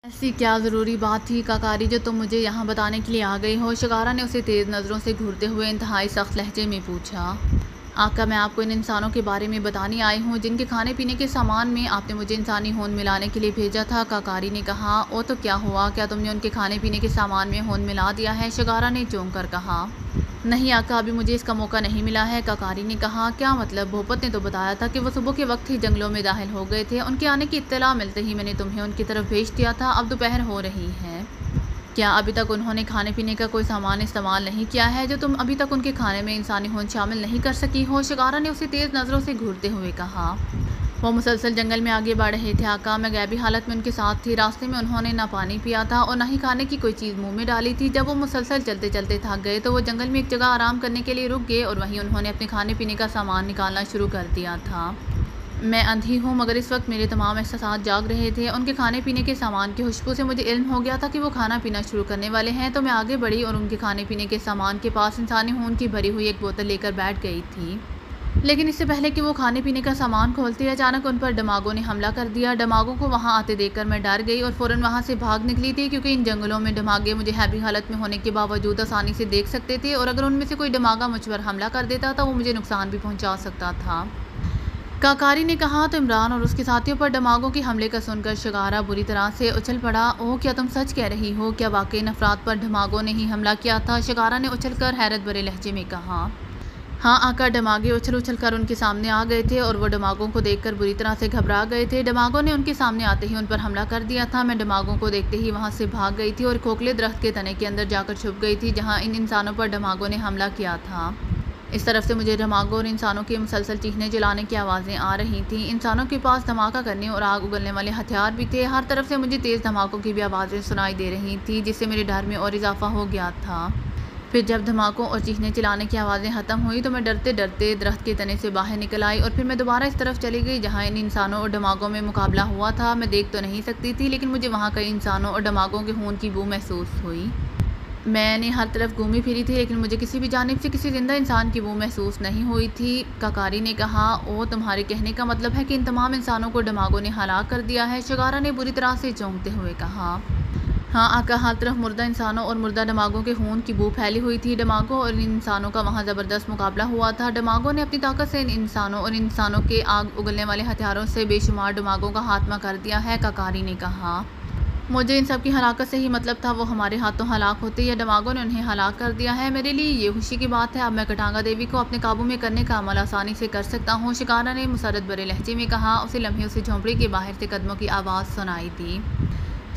ऐसी क्या ज़रूरी बात थी काकारी जो तुम मुझे यहाँ बताने के लिए आ गई हो? शिकारा ने उसे तेज़ नज़रों से घूरते हुए इंतहाई सख्त लहजे में पूछा। आका, मैं आपको इन इंसानों के बारे में बताने आई हूँ जिनके खाने पीने के सामान में आपने मुझे इंसानी होंद मिलाने के लिए भेजा था। काकारी ने कहा। ओ तो क्या हुआ? क्या तुमने उनके खाने पीने के सामान में होंद मिला दिया है? शिकारा ने चौंक कर कहा। नहीं आका, अभी मुझे इसका मौका नहीं मिला है। काकारी ने कहा। क्या मतलब? भूपत ने तो बताया था कि वो सुबह के वक्त ही जंगलों में दाखिल हो गए थे। उनके आने की इत्तला मिलते ही मैंने तुम्हें उनकी तरफ भेज दिया था। अब दोपहर हो रही है। क्या अभी तक उन्होंने खाने पीने का कोई सामान इस्तेमाल नहीं किया है जो तुम अभी तक उनके खाने में इंसानी होंद शामिल नहीं कर सकी हो? शिकारा ने उसे तेज़ नज़रों से घूरते हुए कहा। वो मुसलसल जंगल में आगे बढ़ रहे थे आका। मैं गैबी हालत में उनके साथ थी। रास्ते में उन्होंने ना पानी पिया था और ना ही खाने की कोई चीज़ मुंह में डाली थी। जब वो मुसलसल चलते चलते थक गए तो वो जंगल में एक जगह आराम करने के लिए रुक गए और वहीं उन्होंने अपने खाने पीने का सामान निकालना शुरू कर दिया था। मैं अंधी हूँ मगर इस वक्त मेरे तमाम एहसास जाग रहे थे। उनके खाने पीने के सामान की खुशबू से मुझे इल्म हो गया था कि वो खाना पीना शुरू करने वाले हैं। तो मैं आगे बढ़ी और उनके खाने पीने के सामान के पास इंसानी खून की भरी हुई एक बोतल लेकर बैठ गई थी। लेकिन इससे पहले कि वो खाने पीने का सामान खोलते, अचानक उन पर डमागों ने हमला कर दिया। डमागों को वहाँ आते देखकर मैं डर गई और फ़ौरन वहाँ से भाग निकली थी, क्योंकि इन जंगलों में डमागे मुझे हैवी हालत में होने के बावजूद आसानी से देख सकते थे और अगर उनमें से कोई डमागा मुझ पर हमला कर देता तो वो मुझे नुकसान भी पहुँचा सकता था। काकारी ने कहा। तो इमरान और उसके साथियों पर डमागों के हमले का सुनकर शिकारा बुरी तरह से उछल पड़ा। ओह, क्या तुम सच कह रही हो? क्या वाकई अफराद पर डमागों ने ही हमला किया था? शिकारा ने उछलकर हैरत भरे लहजे में कहा। हाँ आका, डमागे उछल उछल कर उनके सामने आ गए थे और वो डमागों को देखकर बुरी तरह से घबरा गए थे। डमागों ने उनके सामने आते ही उन पर हमला कर दिया था। मैं डमागों को देखते ही वहाँ से भाग गई थी और खोखले दरख्त के तने के अंदर जाकर छुप गई थी जहाँ इन इंसानों पर डमागों ने हमला किया था। इस तरफ से मुझे डमागों और इंसानों के मुसलसल चीखने चिल्लाने की आवाज़ें आ रही थीं। इंसानों के पास धमाका करने और आग उगलने वाले हथियार भी थे। हर तरफ से मुझे तेज़ धमाकों की भी आवाज़ें सुनाई दे रही थी, जिससे मेरे डर में और इजाफा हो गया था। फिर जब धमाकों और चीखने चिल्लाने की आवाज़ें ख़त्म हुई तो मैं डरते डरते दरख्त के तने से बाहर निकल आई और फिर मैं दोबारा इस तरफ चली गई जहाँ इन इंसानों और डमागों में मुकाबला हुआ था। मैं देख तो नहीं सकती थी, लेकिन मुझे वहाँ कई इंसानों और डमागों के खून की बू महसूस हुई। मैंने हर तरफ घूमी फिरी थी, लेकिन मुझे किसी भी जानिब से किसी जिंदा इंसान की बू महसूस नहीं हुई थी। काकारी ने कहा। ओ, तुम्हारे कहने का मतलब है कि इन तमाम इंसानों को डमागों ने हलाक कर दिया है? शिकारा ने बुरी तरह से चौंकते हुए कहा। हाँ आका, हर तरफ मुर्दा इंसानों और मुर्दा डमागों के खून की बू फैली हुई थी। डमागों और इन इंसानों का वहाँ ज़बरदस्त मुकाबला हुआ था। डमागों ने अपनी ताकत से इन इंसानों और इंसानों के आग उगलने वाले हथियारों से बेशुमार डमागों का खात्मा कर दिया है। काकारी ने कहा। मुझे इन सब की हलाकत से ही मतलब था। वो हमारे हाथों हलाक होते या डमागों ने उन्हें हलाक कर दिया है। मेरे लिए ये खुशी की बात है। अब मैं कटांगा देवी को अपने काबू में करने का अमल आसानी से कर सकता हूँ, शिकारा ने मुसरत भरे लहजे में कहा। उसी लम्हे उसे झोंपड़ी के बाहर से कदमों की आवाज़ सुनाई दी।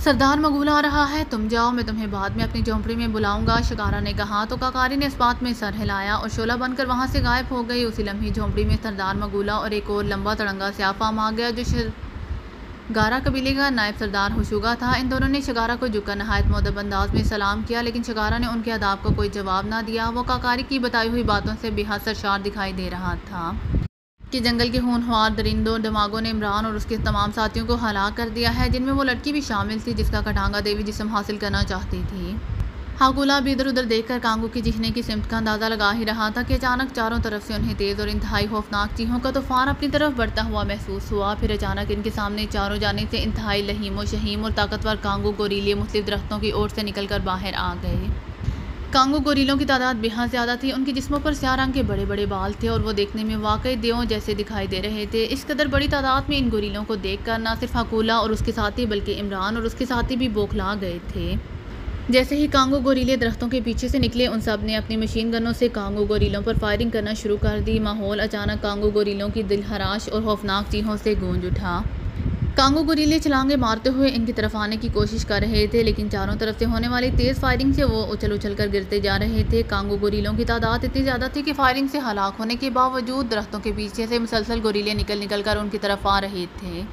सरदार मगूल आ रहा है, तुम जाओ, मैं तुम्हें बाद में अपनी झोंपड़ी में बुलाऊंगा, शिकारा ने कहा। तो काकारी ने इस बात में सर हिलाया और शोला बनकर वहाँ से गायब हो गई। उसी लम्हे झोंपड़ी में सरदार मगूला और एक और लंबा तड़ंगा स्याफाम आ गया जो गारा कबीले का नायब सरदार हुशुगा था। इन दोनों ने शिकारा को झुककर नहायत मुअद्दब अंदाज में सलाम किया, लेकिन शिकारा ने उनके अदाब का कोई जवाब ना दिया। वो काकारी की बताई हुई बातों से बेहद सरशार दिखाई दे रहा था कि जंगल के खूनख्वार दरिंदों डमागों ने इमरान और उसके तमाम साथियों को हलाक कर दिया है, जिनमें वो लड़की भी शामिल थी जिसका कटांगा देवी जिस्म हासिल करना चाहती थी। हाकुला भी इधर उधर देखकर कांगू की चीखने की सिमत का अंदाज़ा लगा ही रहा था कि अचानक चारों तरफ से उन्हें तेज़ और इंतहाई खौफनाक चीखों का तूफान अपनी तरफ बढ़ता हुआ महसूस हुआ। फिर अचानक इनके सामने चारों जानिब से इंतहाई लहीम व शहीम और ताकतवर कांगू गोरीले मुख्तलिफ दरख्तों की ओर से निकलकर बाहर आ गए। कांगू गोरीलों की तादाद बेहद ज़्यादा थी। उनके जिस्मों पर स्याह रंग के बड़े बड़े बाल थे और वो देखने में वाकई देवों जैसे दिखाई दे रहे थे। इस कदर बड़ी तादाद में इन गोरीलों को देखकर न सिर्फ हकूला और उसके साथी बल्कि इमरान और उसके साथी भी बौखला गए थे। जैसे ही कांगो गोरीले दरख्तों के पीछे से निकले, उन सब ने अपनी मशीन गनों से कांगो गोरीलों पर फायरिंग करना शुरू कर दी। माहौल अचानक कांगो गोरीलों की दिलहराश और खौफनाक चीखों से गूंज उठा। कांगो गोरीले छलांगे मारते हुए इनकी तरफ आने की कोशिश कर रहे थे, लेकिन चारों तरफ से होने वाली तेज़ फायरिंग से वो उछल उछल कर गिरते जा रहे थे। कांगो गोरीलों की तादाद इतनी ज़्यादा थी कि फायरिंग से हलाक होने के बावजूद दरख्तों के पीछे से मुसलसल गोरीले निकल निकल कर उनकी तरफ आ रहे थे।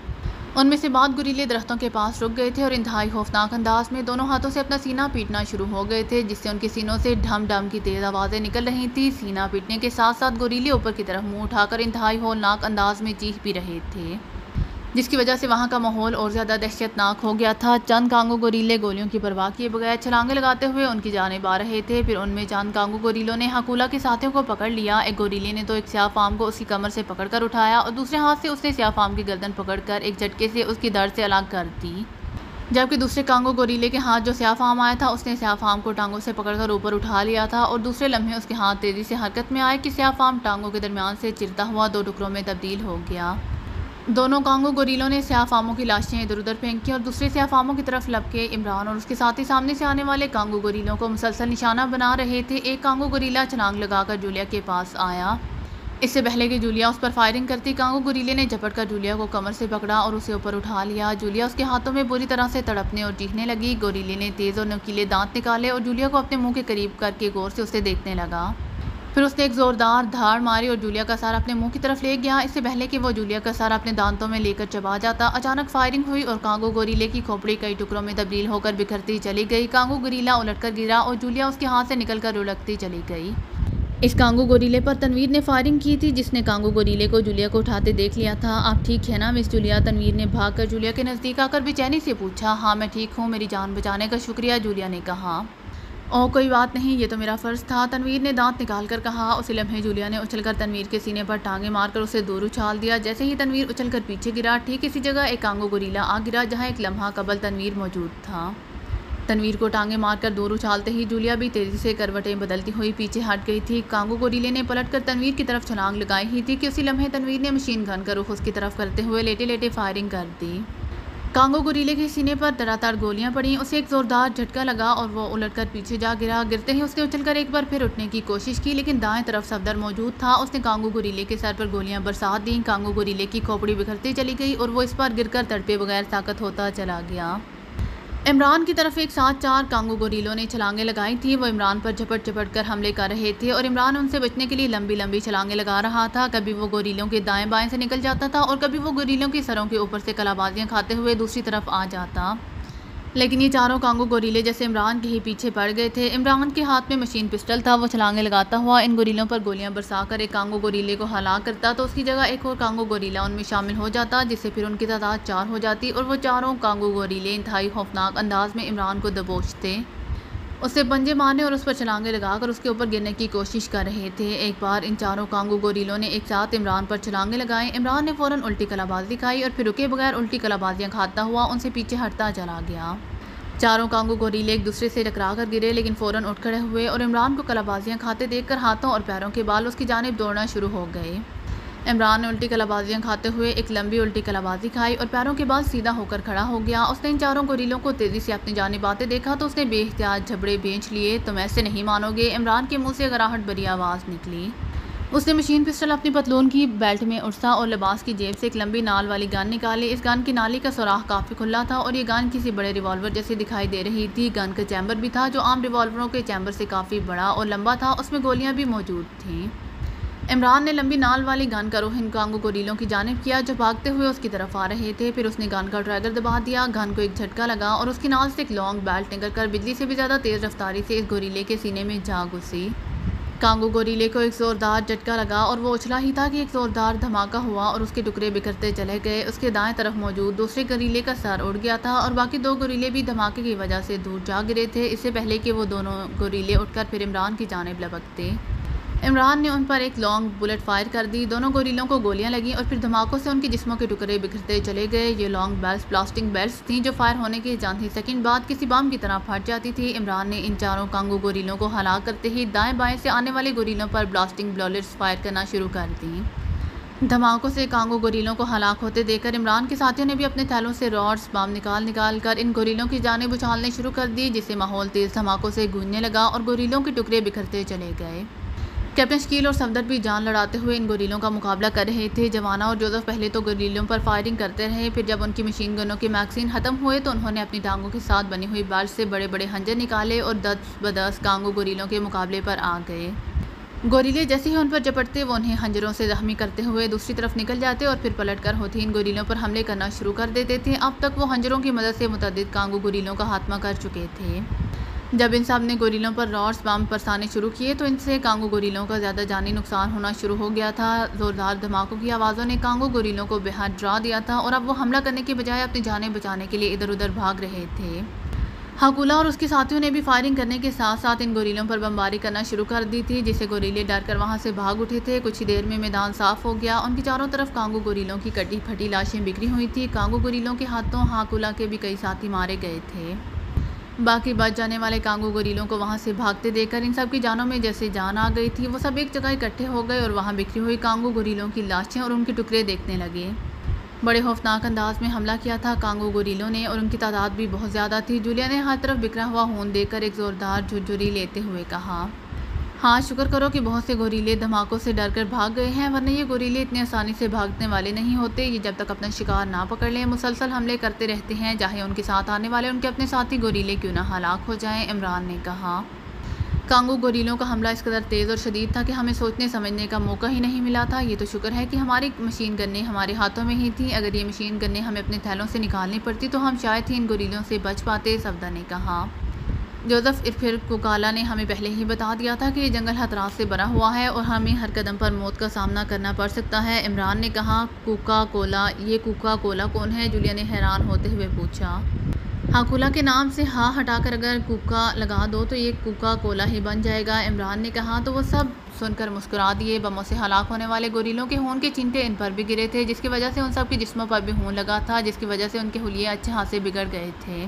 उनमें से बाद गोरीले दरख्तों के पास रुक गए थे और इंतहाई खौफनाक अंदाज में दोनों हाथों से अपना सीना पीटना शुरू हो गए थे, जिससे उनके सीनों से ढम ढम की तेज़ आवाज़ें निकल रही थी। सीना पीटने के साथ साथ गोरीले ऊपर की तरफ मुंह उठाकर इंतहाई हौलनाक अंदाज में चीख भी रहे थे, जिसकी वजह से वहाँ का माहौल और ज़्यादा दहशतनाक हो गया था। चंद कांगो गोरीले गोलियों की परवाह किए बगैर छलांगे लगाते हुए उनकी जानिब आ रहे थे। फिर उनमें चंद कांगो गोरीलों ने हकूला के साथियों को पकड़ लिया। एक गोरीले ने तो एक स्याह फाम को उसकी कमर से पकड़कर उठाया और दूसरे हाथ से उसने स्याह फाम की गर्दन पकड़कर एक झटके से उसकी धड़ से अलग कर दी। जबकि दूसरे कांगो गोरीले के हाथ जो स्याफाम आया था, उसने स्याफाम को टांगों से पकड़कर ऊपर उठा लिया था और दूसरे लम्हे उसके हाथ तेज़ी से हरकत में आए कि स्याफाम टांगों के दरमियान से चिरता हुआ 2 टुकड़ों में तब्दील हो गया। दोनों कांगो गोरीलों ने स्याफामों की लाशें इधर उधर फेंकी और दूसरे स्याफामों की तरफ लपके इमरान और उसके साथ ही सामने से आने वाले कांगो गोरीलों को मुसलसल निशाना बना रहे थे। एक कांगो गोरीला छलांग लगाकर जूलिया के पास आया। इससे पहले कि जूलिया उस पर फायरिंग करती, कांगो गोरीले ने झपट कर जूलिया को कमर से पकड़ा और उसे ऊपर उठा लिया। जूलिया उसके हाथों में बुरी तरह से तड़पने और चीखने लगी। गोरीले ने तेज़ और नुकीले दांत निकाले और जूलिया को अपने मुंह के करीब करके गौर से उसे देखने लगा। फिर उसने एक ज़ोरदार धाड़ मारी और जूलिया का सर अपने मुंह की तरफ ले गया। इससे पहले कि वो जूलिया का सर अपने दांतों में लेकर चबा जाता, अचानक फायरिंग हुई और कांगो गोरीले की खोपड़ी कई टुकड़ों में तब्दील होकर बिखरती चली गई। कांगो गोरीला उलटकर गिरा और जूलिया उसके हाथ से निकलकर लुढ़कती चली गई। इस कांगो गोरीले पर तनवीर ने फायरिंग की थी, जिसने कांगो गोरीले को जूलिया को उठाते देख लिया था। आप ठीक है ना मिस जूलिया? तनवीर ने भागकर जूलिया के नज़दीक आकर बेचैनी से पूछा। हाँ मैं ठीक हूँ, मेरी जान बचाने का शुक्रिया, जूलिया ने कहा। ओह कोई बात नहीं, ये तो मेरा फ़र्ज़ था, तनवीर ने दांत निकाल कर कहा। उसी लम्हे जूलिया ने उछलकर तनवीर के सीने पर टांगे मारकर उसे दूर उछाल दिया। जैसे ही तनवीर उछलकर पीछे गिरा, ठीक इसी जगह एक कांगो गोरीला आ गिरा जहाँ एक लम्हा कबल तनवीर मौजूद था। तनवीर को टांगे मारकर दूर उछालते ही जूलिया भी तेज़ी से करवटें बदलती हुई पीछे हट गई थी। कांगो गोरीले ने पलटकर तनवीर की तरफ छलांग लगाई ही थी कि उसी लम्हे तनवीर ने मशीन गन का रुख उसकी तरफ करते हुए लेटे लेटे फायरिंग कर दी। कांगो गोरीले के सीने पर तड़ातड़ गोलियां पड़ी। उसे एक ज़ोरदार झटका लगा और वो उलटकर पीछे जा गिरा। गिरते ही उसने उछलकर एक बार फिर उठने की कोशिश की, लेकिन दाएं तरफ सफदर मौजूद था। उसने कांगो गोरीले के सर पर गोलियां बरसात दी। कांगो गोरीले की खोपड़ी बिखरती चली गई और वो इस पर गिरकर तड़पे बगैर ताकत होता चला गया। इमरान की तरफ एक साथ 4 कांगो गोरीलों ने छलांगें लगाई थी। वो इमरान पर झपट झपट कर हमले कर रहे थे और इमरान उनसे बचने के लिए लंबी लंबी छलांगें लगा रहा था। कभी वो गोरीलों के दाएं बाएं से निकल जाता था और कभी वो गोरीलों की सरों के ऊपर से कलाबाजियां खाते हुए दूसरी तरफ आ जाता। लेकिन ये चारों कांगो गोरीले जैसे इमरान के ही पीछे पड़ गए थे। इमरान के हाथ में मशीन पिस्टल था। वो छलांगें लगाता हुआ इन गोरीलों पर गोलियां बरसाकर एक कांगो गोरीले को हलाक करता, तो उसकी जगह एक और कांगो गोरीला उनमें शामिल हो जाता, जिससे फिर उनकी तादाद 4 हो जाती और वो चारों कांगो गोरीले इंतहाई खौफनाक अंदाज में इमरान को दबोचते, उसे पंजे मारने और उस पर छलांगे लगाकर उसके ऊपर गिरने की कोशिश कर रहे थे। एक बार इन चारों कांगो गोरीलों ने एक साथ इमरान पर छलांगे लगाए। इमरान ने फ़ौरन उल्टी कलाबाजी दिखाई और फिर रुके बगैर उल्टी कलाबाजियाँ खाता हुआ उनसे पीछे हटता चला गया। चारों कांगो गोरीले एक दूसरे से टकरा कर गिरे, लेकिन फ़ौरन उठ खड़े हुए और इमरान को कलाबाजियाँ खाते देखकर हाथों और पैरों के बाल उसकी जानिब दौड़ना शुरू हो गए। इमरान ने उल्टी कलाबाजियाँ खाते हुए एक लंबी उल्टी कलाबाजी खाई और पैरों के बाद सीधा होकर खड़ा हो गया। उसने इन चारों गोरीलों को तेज़ी से अपनी जानिब आते देखा तो उसने बेहतियात झबड़े बेच लिए। तुम ऐसे नहीं मानोगे, इमरान के मुँह से गराहट भरी आवाज़ निकली। उसने मशीन पिस्टल अपनी पतलून की बेल्ट में उड़सा और लिबास की जेब से एक लंबी नाल वाली गन निकाली। इस गन की नाली का सुराख काफ़ी खुला था और ये गन किसी बड़े रिवॉल्वर जैसी दिखाई दे रही थी। गन का चैम्बर भी था जो आम रिवॉल्वरों के चैम्बर से काफ़ी बड़ा और लंबा था। उसमें गोलियां भी मौजूद थीं। इमरान ने लंबी नाल वाली गन का रुख इन कांगो गोरीलों की जानिब किया जो भागते हुए उसकी तरफ आ रहे थे। फिर उसने गन का ट्रैगर दबा दिया। गन को एक झटका लगा और उसकी नाल से एक लॉन्ग बेल्ट निकल कर बिजली से भी ज़्यादा तेज़ रफ्तारी से इस गोरीले के सीने में जा घुसी। कांगो गोरीले को एक ज़ोरदार झटका लगा और वो उछला ही था कि एक ज़ोरदार धमाका हुआ और उसके टुकड़े बिखरते चले गए। उसके दाएं तरफ मौजूद दूसरे गोरीले का सर उड़ गया था और बाकी 2 गोरीले भी धमाके की वजह से दूर जा गिरे थे, इससे पहले कि वो दोनों गोरीले उठकर फिर इमरान की जानिब लपकते। इमरान ने उन पर एक लॉन्ग बुलेट फायर कर दी। दोनों गोरीलों को गोलियां लगीं और फिर धमाकों से उनके जिस्मों के टुकड़े बिखरते चले गए। ये लॉन्ग बेल्ट्स प्लास्टिक बेल्ट्स थीं जो फायर होने के चंद ही सेकंड बाद किसी बम की तरह फट जाती थी। इमरान ने इन चारों कांगो गोरीलों को हलाक करते ही दाएं बाएं से आने वाले गोरीलों पर ब्लास्टिंग बुलेट्स फायर करना शुरू कर दी। धमाकों से कांगो गोरीलों को हलाक होते देखकर इमरान के साथियों ने भी अपने थैलों से रॉड्स बम निकाल कर इन गोरीलों की जानिब उछालने शुरू कर दिए, जिससे माहौल तेज़ धमाकों से गूंजने लगा और गोरीलों के टुकड़े बिखरते चले गए। कैप्टन शकील और सफदर भी जान लड़ाते हुए इन गोरीलों का मुकाबला कर रहे थे। जवाना और जोसेफ पहले तो गोरीलों पर फायरिंग करते रहे, फिर जब उनकी मशीन गनों के मैगजीन ख़त्म हुए तो उन्होंने अपनी टांगों के साथ बनी हुई बेल्ट से बड़े बड़े हंजर निकाले और 10 ब-10 कांगो गोरीलों के मुकाबले पर आ गए। गोरीले जैसे ही उन पर झपटते वो उन्हें हंजरों से जख्मी करते हुए दूसरी तरफ निकल जाते और फिर पलटकर होती इन गोरीलों पर हमले करना शुरू कर देते थे। अब तक वो हंजरों की मदद से मुतअद्दिद कांगो गोरीलों का खात्मा कर चुके थे। जब इन सब ने गोरीलों पर रॉड्स बम बरसाने शुरू किए तो इनसे कांगो गोरीलों का ज़्यादा जानी नुकसान होना शुरू हो गया था। ज़ोरदार धमाकों की आवाज़ों ने कांगो गोरीलों को बेहद डरा दिया था और अब वो हमला करने के बजाय अपनी जानें बचाने के लिए इधर उधर भाग रहे थे। हकूला और उसके साथियों ने भी फायरिंग करने के साथ साथ इन गोरीलों पर बमबारी करना शुरू कर दी थी, जिससे गोरीले डर कर वहां से भाग उठे थे। कुछ ही देर में मैदान साफ हो गया। उनकी चारों तरफ कांगो गोरीलों की कटी फटी लाशें बिखरी हुई थी। कांगो गोरीलों के हाथों हकूला के भी कई साथी मारे गए थे। बाकी बच जाने वाले कांगो गोरीलों को वहां से भागते देखकर इन सब की जानों में जैसे जान आ गई थी। वो सब एक जगह इकट्ठे हो गए और वहां बिखरी हुई कांगो गोरीलों की लाशें और उनके टुकड़े देखने लगे। बड़े खौफनाक अंदाज में हमला किया था कांगो गोरीलों ने और उनकी तादाद भी बहुत ज़्यादा थी। जूलिया ने हर तरफ बिखरा हुआ खून देखकर एक ज़ोरदार झुरझुरी लेते हुए कहा, हाँ, शुक्र करो कि बहुत से गोरीले धमाकों से डर कर भाग गए हैं, वरना ये गोरीले इतनी आसानी से भागने वाले नहीं होते। ये जब तक अपना शिकार ना पकड़ लें मुसलसल हमले करते रहते हैं, चाहे उनके साथ आने वाले उनके अपने साथी गोरीले क्यों ना हलाक हो जाएं। इमरान ने कहा, कांगो गोरीलों का हमला इस कदर तेज़ और शदीद था कि हमें सोचने समझने का मौका ही नहीं मिला था। ये तो शुक्र है कि हमारी मशीन गन्नें हमारे हाथों में ही थी। अगर ये मशीन गन्नें हमें अपने थैलों से निकालनी पड़ती तो हम शायद ही इन गोरीलों से बच पाते। सफदर ने कहा, जोसेफ फिर कुकाला ने हमें पहले ही बता दिया था कि ये जंगल खतरात से भरा हुआ है और हमें हर कदम पर मौत का सामना करना पड़ सकता है। इमरान ने कहा, कोका कोला, ये कोका कोला कौन है? जूलिया ने हैरान होते हुए पूछा। हकूला के नाम से हाँ हटाकर अगर कुका लगा दो तो ये कोका कोला ही बन जाएगा। इमरान ने कहा। तो वो सब सुनकर मुस्कुरा दिए। बमों से हलाक होने वाले गोरीलों के खून के चिंटे इन पर भी गिरे थे, जिसकी वजह से उन सब के जिस्मों पर भी खून लगा था, जिसकी वजह से उनके हुलिये अच्छे खासे बिगड़ गए थे।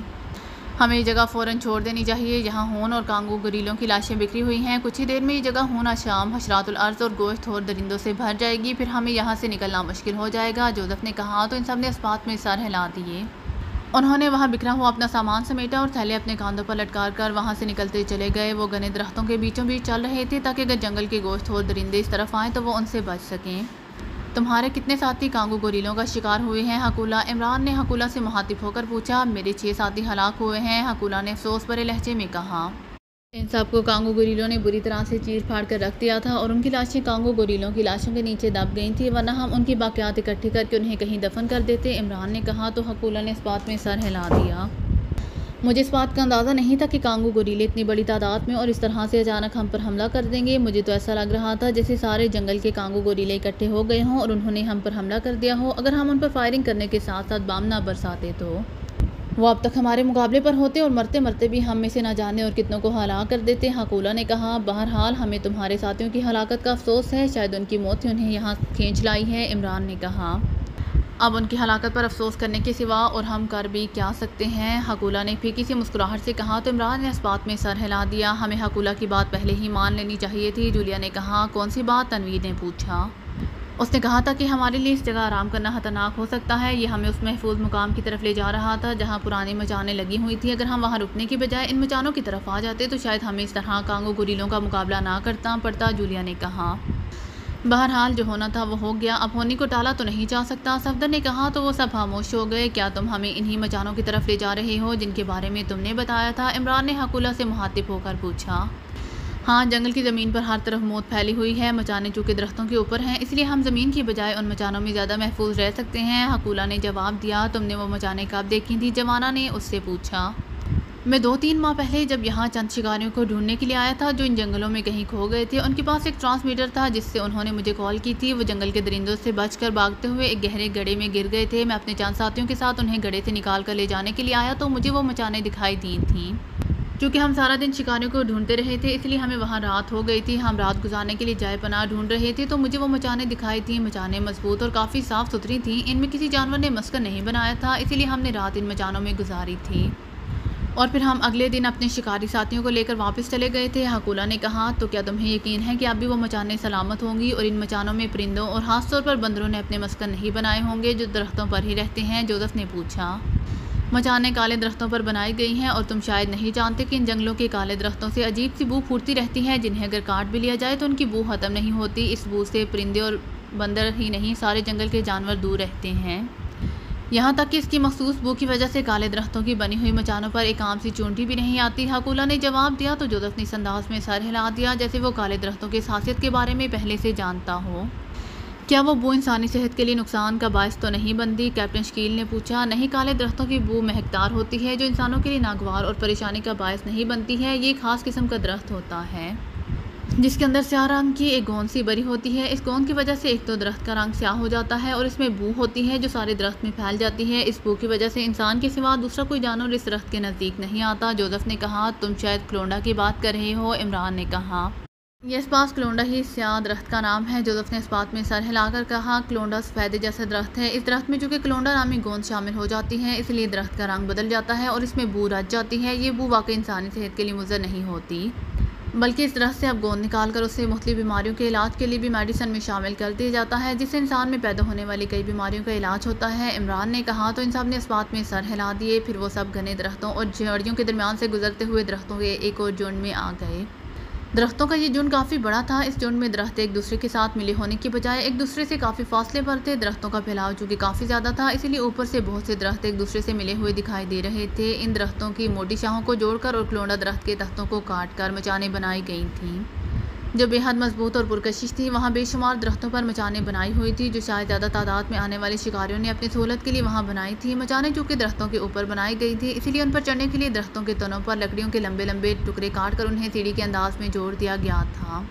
हमें ये जगह फ़ौरन छोड़ देनी चाहिए। यहाँ खून और कांगो गोरीलों की लाशें बिखरी हुई हैं। कुछ ही देर में ये जगह खून शाम हशरातुल अर्ज़ और गोश्त और दरिंदों से भर जाएगी। फिर हमें यहाँ से निकलना मुश्किल हो जाएगा। जोसेफ ने कहा। तो इन सब ने इस बात में सर हिला दिए। उन्होंने वहाँ बिखरा हुआ अपना सामान समेटा और थैले अपने कांधों पर लटका कर वहाँ से निकलते चले गए। वो घने दरख्तों के बीचों बीच चल रहे थे ताकि अगर जंगल के गोश्त और दरिंदे इस तरफ आएँ तो वो उनसे बच सकें। तुम्हारे कितने साथी कांगो गोरीलों का शिकार हुए हैं हकूला? इमरान ने हकूला से मुखातिब होकर पूछा। मेरे 6 साथी हलाक हुए हैं, हकूला ने अफसोस भरे लहजे में कहा। इन सबको कांगो गोरीलों ने बुरी तरह से चीर फाड़ कर रख दिया था और उनकी लाशें कांगो गोरीलों की लाशों के नीचे दब गई थी, वरना हम उनकी बाकियात इकट्ठी करके उन्हें कहीं दफन कर देते। इमरान ने कहा। तो हकूला ने इस बात में सर हिला दिया। मुझे इस बात का अंदाज़ा नहीं था कि कांगो गोरीले इतनी बड़ी तादाद में और इस तरह से अचानक हम पर हमला कर देंगे। मुझे तो ऐसा लग रहा था जैसे सारे जंगल के कांगो गोरीले इकट्ठे हो गए हों और उन्होंने हम पर हमला कर दिया हो। अगर हम उन पर फायरिंग करने के साथ साथ बम ना बरसाते तो वो अब तक हमारे मुकाबले पर होते और मरते मरते भी हम में से ना जाने और कितनों को हलाक कर देते। हकूला ने कहा। बहरहाल हमें तुम्हारे साथियों की हलाकत का अफसोस है, शायद उनकी मौत ही उन्हें यहाँ खींच लाई है। इमरान ने कहा। अब उनकी हलाकत पर अफसोस करने के सिवा और हम कर भी क्या सकते हैं? हकूला ने फीकी सी मुस्कुराहट से कहा। तो इमरान ने इस बात में सर हिला दिया। हमें हकूला की बात पहले ही मान लेनी चाहिए थी। जूलिया ने कहा। कौन सी बात? तनवीर ने पूछा। उसने कहा था कि हमारे लिए इस जगह आराम करना खतरनाक हो सकता है। ये हमें उस महफूज मुकाम की तरफ ले जा रहा था जहाँ पुरानी मचानें लगी हुई थी। अगर हम वहाँ रुकने की बजाय इन मचानों की तरफ आ जाते तो शायद हमें इस तरह कांगो गोरीलों का मुकाबला ना करता पड़ता। जूलिया ने कहा। बहरहाल जो होना था वो हो गया, अब होने को टाला तो नहीं जा सकता। सफदर ने कहा। तो वो सब खामोश हो गए। क्या तुम हमें इन्हीं मचानों की तरफ ले जा रहे हो जिनके बारे में तुमने बताया था? इमरान ने हकूला से मुखातिब होकर पूछा। हाँ, जंगल की ज़मीन पर हर तरफ मौत फैली हुई है। मचाने चूँकि दरख्तों के ऊपर हैं इसलिए हम ज़मीन की बजाय उन मचानों में ज़्यादा महफूज रह सकते हैं। हकूला ने जवाब दिया। तुमने वो मचाने कब देखी थी? जवाना ने उससे पूछा। मैं 2-3 माह पहले जब यहाँ चंद शिकारियों को ढूंढने के लिए आया था जो इन जंगलों में कहीं खो गए थे। उनके पास एक ट्रांसमीटर था जिससे उन्होंने मुझे कॉल की थी। वो जंगल के दरिंदों से बचकर भागते हुए एक गहरे गड्ढे में गिर गए थे। मैं अपने चंद साथियों के साथ उन्हें गड्ढे से निकाल कर ले जाने के लिए आया तो मुझे वो मचाने दिखाई दी थीं। क्योंकि हम सारा दिन शिकारियों को ढूंढते रहे थे इसलिए हमें वहाँ रात हो गई थी। हम रात गुजारने के लिए जाए पनाह ढूंढ रहे थे तो मुझे वो मचाने दिखाई थी। मचाने मजबूत और काफ़ी साफ़ सुथरी थीं। इनमें किसी जानवर ने मस्कर नहीं बनाया था, इसीलिए हमने रात इन मचानों में गुजारी थी और फिर हम अगले दिन अपने शिकारी साथियों को लेकर वापस चले गए थे। हकूला ने कहा। तो क्या तुम्हें यकीन है कि अब भी वो मचाने सलामत होंगी और इन मचानों में परिंदों और ख़ास तौर पर बंदरों ने अपने मस्कर नहीं बनाए होंगे जो दरख्तों पर ही रहते हैं? जोसेफ ने पूछा। मचाने काले दरख्तों पर बनाई गई हैं और तुम शायद नहीं जानते कि इन जंगलों के काले दरख्तों से अजीब सी बू फूटती रहती है जिन्हें अगर काट भी लिया जाए तो उनकी बू ख़त्म नहीं होती। इस बू से परिंदे और बंदर ही नहीं सारे जंगल के जानवर दूर रहते हैं। यहाँ तक कि इसकी मखसूस बू की वजह से काले दरख्तों की बनी हुई मचानों पर एक आम सी चूंटी भी नहीं आती। हकूला ने जवाब दिया। तो जोसेफ ने इस अंदाज में सर हिला दिया जैसे वो काले दरख्तों की खासियत के बारे में पहले से जानता हो। क्या वो बू इंसानी सेहत के लिए नुकसान का बायस तो नहीं बनती? कैप्टन शकील ने पूछा। नहीं, काले दरख्तों की बू महकदार होती है जो इंसानों के लिए नागवार और परेशानी का बायस नहीं बनती है। ये ख़ास किस्म का दरख्त होता है। जिसके अंदर स्याह रंग की एक गोंद सी बरी होती है। इस गोंद की वजह से एक तो दरख्त का रंग स्याह हो जाता है और इसमें बू होती है जो सारे दरख्त में फैल जाती है। इस बू की वजह से इंसान के सिवा दूसरा कोई जानवर इस दरख्त के नज़दीक नहीं आता। जोसेफ ने कहा, तुम शायद क्लोंडा की बात कर रहे हो। इमरान ने कहा, यस पास क्लोंडा ही स्याह दरख्त का नाम है। जोसेफ ने इस बात में सर हिलाकर कहा, क्लोंडा सफ़ेद जैसा दरख्त है। इस दरख्त में चूँकि क्लोंडा नामी गोंद शामिल हो जाती है इसलिए दरख्त का रंग बदल जाता है और इसमें बू रच जाती है। ये बू वाकई इंसानी सेहत के लिए मुज़र नहीं होती, बल्कि इस दरख्त से अब गोंद निकाल कर उसे मुख्तलिफ बीमारियों के इलाज के लिए भी मेडिसिन में शामिल कर दिया जाता है, जिससे इंसान में पैदा होने वाली कई बीमारियों का इलाज होता है। इमरान ने कहा, तो इन सब ने इस बात में सर हिला दिए। फिर वो सब घने दरख्तों और झाड़ियों के दरमियान से गुजरते हुए दरख्तों के एक और झुंड में आ गए। दरख्तों का ये झुंड काफ़ी बड़ा था। इस झुंड में दरख्त एक दूसरे के साथ मिले होने की बजाय एक दूसरे से काफ़ी फासले पर थे। दरख्तों का फैलाव चूँकि काफ़ी ज़्यादा था इसीलिए ऊपर से बहुत से दरख्त एक दूसरे से मिले हुए दिखाई दे रहे थे। इन दरख्तों की मोटी शाहों को जोड़कर और क्लोंडा दरख्त के तख्तों को काट कर मचाने बनाई गई थीं जो बेहद मजबूत और पुरकशिश थी। वहाँ बेशुमार दरख्तों पर मचाने बनाई हुई थी जो शायद ज़्यादा तादाद में आने वाले शिकारियों ने अपनी सहूलत के लिए वहाँ बनाई थी। मचाने चूँकि दरख्तों के ऊपर बनाई गई थी इसीलिए उन पर चढ़ने के लिए दरख्तों के तनों पर लकड़ियों के लंबे लंबे टुकड़े काट कर उन्हें सीढ़ी के अंदाज में जोड़ दिया गया था।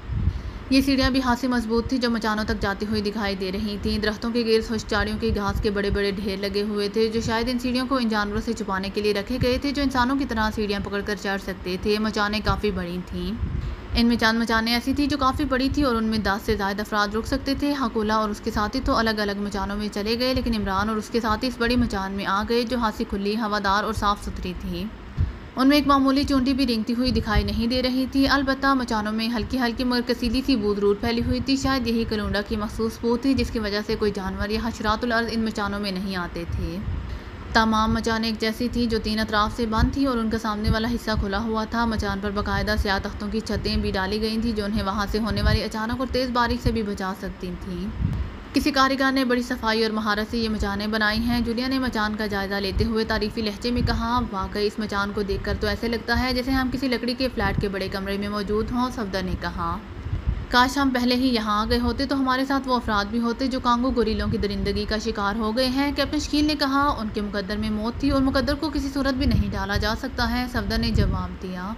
ये सीढ़ियाँ भी हाथ से मजबूत थी जो मचानों तक जाती हुई दिखाई दे रही थीं। दरख्तों के गिर्द खुशचाड़ियों की घास के बड़े बड़े ढेर लगे हुए थे जो शायद इन सीढ़ियों को इन जानवरों से छुपाने के लिए रखे गए थे जो इंसानों की तरह सीढ़ियाँ पकड़कर चढ़ सकते थे। मचाने काफ़ी बड़ी थीं। इनमें चंद मचाने ऐसी थी जो काफ़ी बड़ी थी और उनमें 10 से ज़्यादा अफराद रुक सकते थे। हकूला और उसके साथी तो अलग अलग मचानों में चले गए, लेकिन इमरान और उसके साथी इस बड़ी मचान में आ गए जो हाथ से खुली, हवादार और साफ़ सुथरी थी। उनमें एक मामूली चूंटी भी रेंगती हुई दिखाई नहीं दे रही थी। अलबत्ता मचानों में हल्की हल्की मगर कसीदी सी बू जरूर फैली हुई थी। शायद यही क्लोंडा की मखसूस बू थी जिसकी वजह से कोई जानवर या हशरातुल अर्ज़ इन मचानों में नहीं आते थे। तमाम मचाने एक जैसी थी जो 3 अतराफ से बंद थी और उनका सामने वाला हिस्सा खुला हुआ था। मचान पर बाकायदा स्याह तख्तों की छतें भी डाली गई थीं जो उन्हें वहाँ से होने वाली अचानक और तेज़ बारिश से भी बचा सकती थीं। किसी कारीगर ने बड़ी सफाई और महारत से ये मचाने बनाई हैं। जूलिया ने मचान का जायज़ा लेते हुए तारीफ़ी लहजे में कहा, वाकई इस मचान को देखकर तो ऐसे लगता है जैसे हम किसी लकड़ी के फ्लैट के बड़े कमरे में मौजूद हों। सफदर ने कहा, काश हम पहले ही यहाँ आ गए होते तो हमारे साथ वो अफराद भी होते जो कांगो गोरिल्लों की दरिंदगी का शिकार हो गए हैं। कैप्टन शकील ने कहा, उनके मुकद्दर में मौत थी और मुकद्दर को किसी सूरत भी नहीं डाला जा सकता है। सफदर ने जवाब दिया।